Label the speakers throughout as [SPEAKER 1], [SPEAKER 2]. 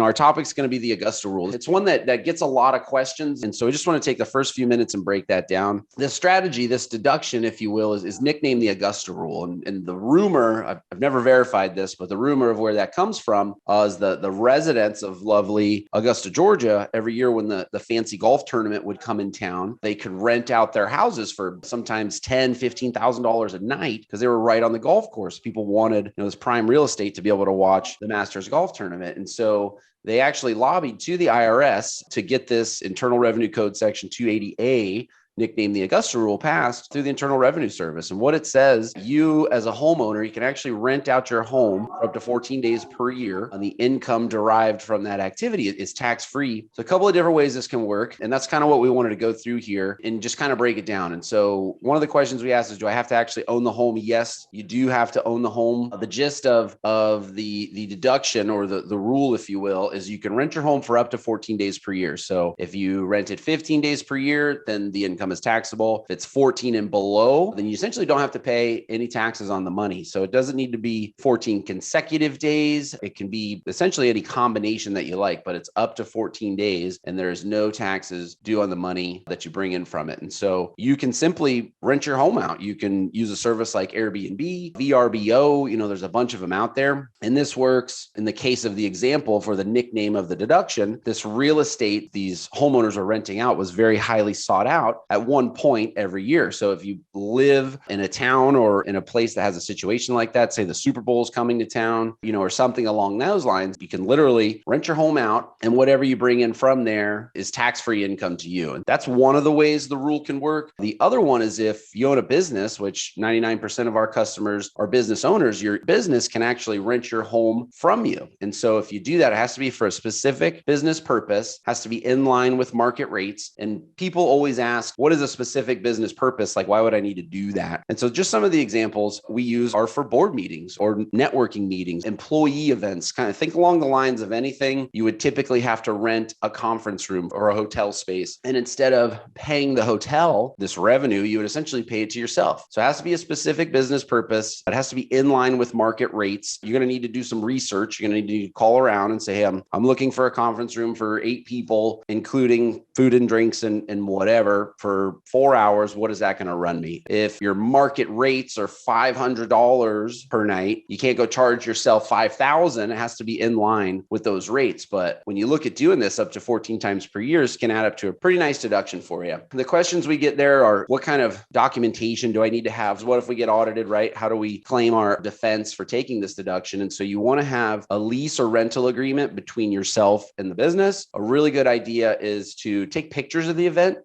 [SPEAKER 1] Our topic's going to be the Augusta Rule. It's one that gets a lot of questions. And so I just want to take the first few minutes and break that down. This strategy, this deduction, if you will, is nicknamed the Augusta Rule. And the rumor, I've never verified this, but the rumor of where that comes from is the residents of lovely Augusta, Georgia, every year when the fancy golf tournament would come in town, they could rent out their houses for sometimes $10,000, $15,000 a night because they were right on the golf course. People wanted this prime real estate to be able to watch the Masters golf tournament. And so they actually lobbied to the IRS to get this Internal Revenue Code Section 280A, nicknamed the Augusta Rule, passed through the Internal Revenue Service. And what it says, you as a homeowner, you can actually rent out your home for up to 14 days per year, and the income derived from that activity is tax-free. So a couple of different ways this can work. And that's kind of what we wanted to go through here and just kind of break it down. And so one of the questions we asked is, do I have to actually own the home? Yes, you do have to own the home. The gist of the deduction, or the rule, if you will, is you can rent your home for up to 14 days per year. So if you rented 15 days per year, then the income is taxable. If it's 14 and below, then you essentially don't have to pay any taxes on the money. So it doesn't need to be 14 consecutive days. It can be essentially any combination that you like, but it's up to 14 days and there's no taxes due on the money that you bring in from it. And so you can simply rent your home out. You can use a service like Airbnb, VRBO, there's a bunch of them out there. And this works in the case of the example for the nickname of the deduction. This real estate these homeowners are renting out was very highly sought out at one point every year. So if you live in a town or in a place that has a situation like that, say the Super Bowl is coming to town, or something along those lines, you can literally rent your home out and whatever you bring in from there is tax-free income to you. And that's one of the ways the rule can work. The other one is if you own a business, which 99% of our customers are business owners, your business can actually rent your home from you. And so if you do that, it has to be for a specific business purpose, has to be in line with market rates. And people always ask, what is a specific business purpose? Like, why would I need to do that? And so just some of the examples we use are for board meetings or networking meetings, employee events, kind of think along the lines of anything you would typically have to rent a conference room or a hotel space. And instead of paying the hotel this revenue, you would essentially pay it to yourself. So it has to be a specific business purpose. It has to be in line with market rates. You're going to need to do some research. You're going to need to call around and say, hey, I'm looking for a conference room for 8 people, including food and drinks and whatever for 4 hours. What is that going to run me? If your market rates are $500 per night, you can't go charge yourself $5,000. It has to be in line with those rates. But when you look at doing this up to 14 times per year, it can add up to a pretty nice deduction for you. The questions we get there are, what kind of documentation do I need to have? What if we get audited, right? How do we claim our defense for taking this deduction? And so you want to have a lease or rental agreement between yourself and the business. A really good idea is to take pictures of the event.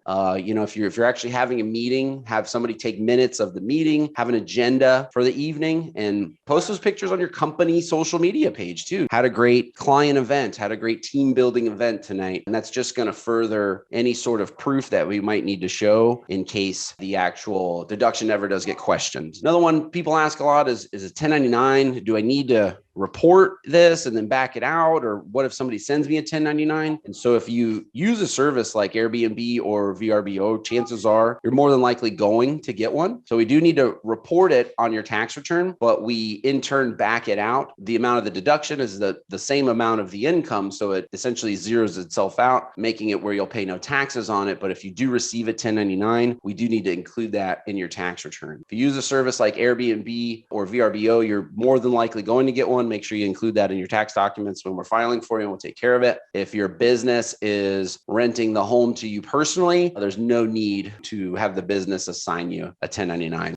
[SPEAKER 1] If you're actually having a meeting, have somebody take minutes of the meeting, have an agenda for the evening, and post those pictures on your company social media page too. Had a great client event, had a great team building event tonight. And that's just going to further any sort of proof that we might need to show in case the actual deduction ever does get questioned. Another one people ask a lot is it 1099? Do I need to report this and then back it out? Or what if somebody sends me a 1099? And so if you use a service like Airbnb or VRBO, chances are you're more than likely going to get one. So we do need to report it on your tax return, but we in turn back it out. The amount of the deduction is the same amount of the income. So it essentially zeroes itself out, making it where you'll pay no taxes on it. But if you do receive a 1099, we do need to include that in your tax return. If you use a service like Airbnb or VRBO, you're more than likely going to get one. Make sure you include that in your tax documents when we're filing for you, and we'll take care of it. If your business is renting the home to you personally, there's no need to have the business assign you a 1099.